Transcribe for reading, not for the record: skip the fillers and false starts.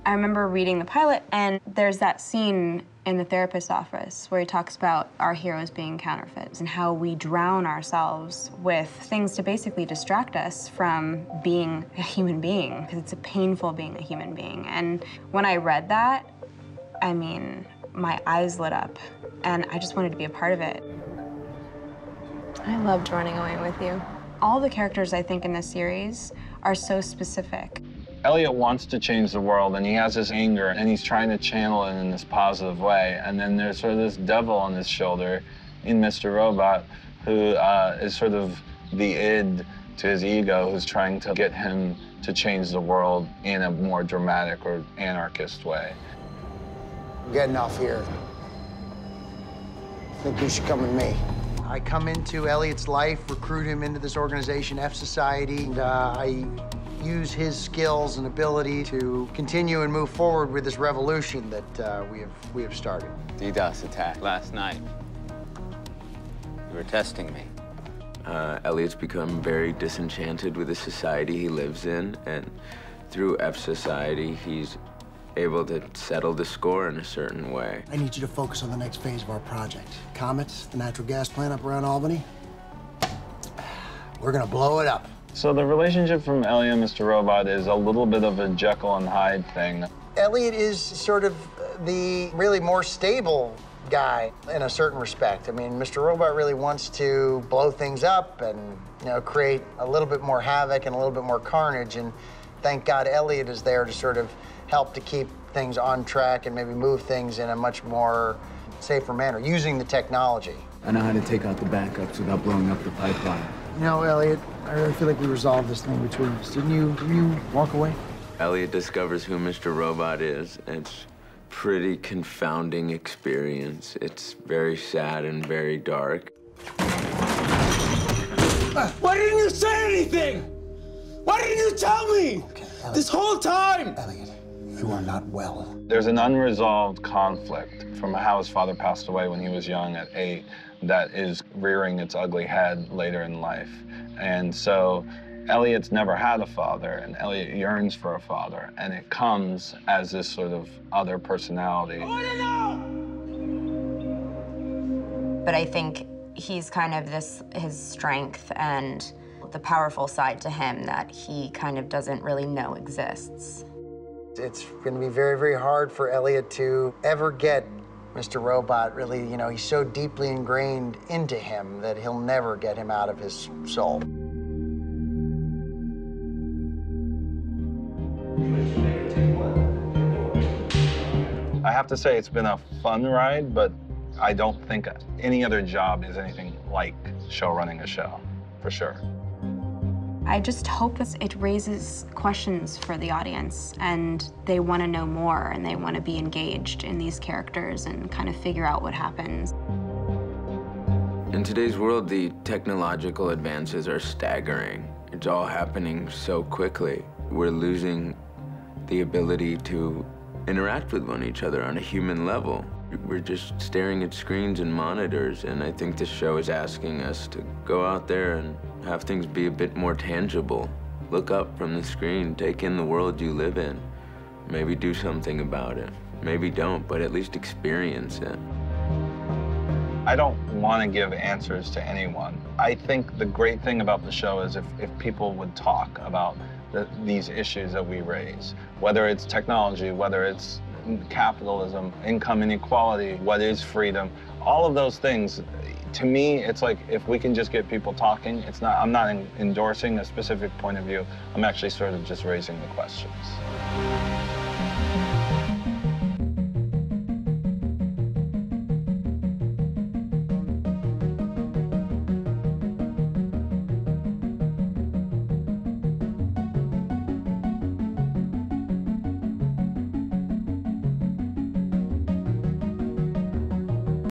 I remember reading the pilot, and there's that scene in the therapist's office where he talks about our heroes being counterfeits and how we drown ourselves with things to basically distract us from being a human being, because it's a painful being a human being. And when I read that, I mean, my eyes lit up, and I just wanted to be a part of it. I loved running away with you. All the characters, I think, in this series are so specific. Elliot wants to change the world, and he has this anger, and he's trying to channel it in this positive way. And then there's sort of this devil on his shoulder in Mr.Robot, who is sort of the id to his ego, who's trying to get him to change the world in a more dramatic or anarchist way. I'm getting off here. I think you should come with me. I come into Elliot's life, recruit him into this organization, F Society, and I use his skills and ability to continue and move forward with this revolution that we have started. DDoS attack last night. You were testing me. Elliot's become very disenchanted with the society he lives in, and through F Society, he's able to settle the score in a certain way. I need you to focus on the next phase of our project. Comets, the natural gas plant up around Albany. We're gonna blow it up. So the relationship from Elliot and Mr.Robot is a little bit of a Jekyll and Hyde thing. Elliot is sort of the really more stable guy in a certain respect. I mean, Mr.Robot really wants to blow things up and, you know, create a little bit more havoc and a little bit more carnage. And thank God Elliot is there to sort of help to keep things on track and maybe move things in a much more safer manner, using the technology. I know how to take out the backups without blowing up the pipeline. You know, Elliot, I really feel like we resolved this thing between us. Didn't you walk away? Elliot discovers who Mr.Robot is. It's pretty confounding experience. It's very sad and very dark. Why didn't you say anything? Why didn't you tell me? Okay, Elliot. This whole time? Elliot, you are not well. There's an unresolved conflict from how his father passed away when he was young at 8 that is rearing its ugly head later in life. And so Elliot's never had a father, and Elliot yearns for a father, and it comes as this sort of other personality. But I think he's kind of his strength and the powerful side to him that he kind of doesn't really know exists. It's going to be very, very hard for Elliot to ever get Mr.Robot. Really, you know, he's so deeply ingrained into him that he'll never get him out of his soul. I have to say it's been a fun ride, but I don't think any other job is anything like show running a show, for sure. I just hope it raises questions for the audience, and they want to know more, and they want to be engaged in these characters and kind of figure out what happens. In today's world, the technological advances are staggering. It's all happening so quickly. We're losing the ability to interact with each other on a human level. We're just staring at screens and monitors, and I think this show is asking us to go out there and have things be a bit more tangible. Look up from the screen, take in the world you live in. Maybe do something about it. Maybe don't, but at least experience it. I don't want to give answers to anyone. I think the great thing about the show is if people would talk about these issues that we raise, whether it's technology, whether it's capitalism, income inequality, what is freedom, all of those things. To me, it's like if we can just get people talking, I'm not endorsing a specific point of view. I'm actually sort of just raising the questions.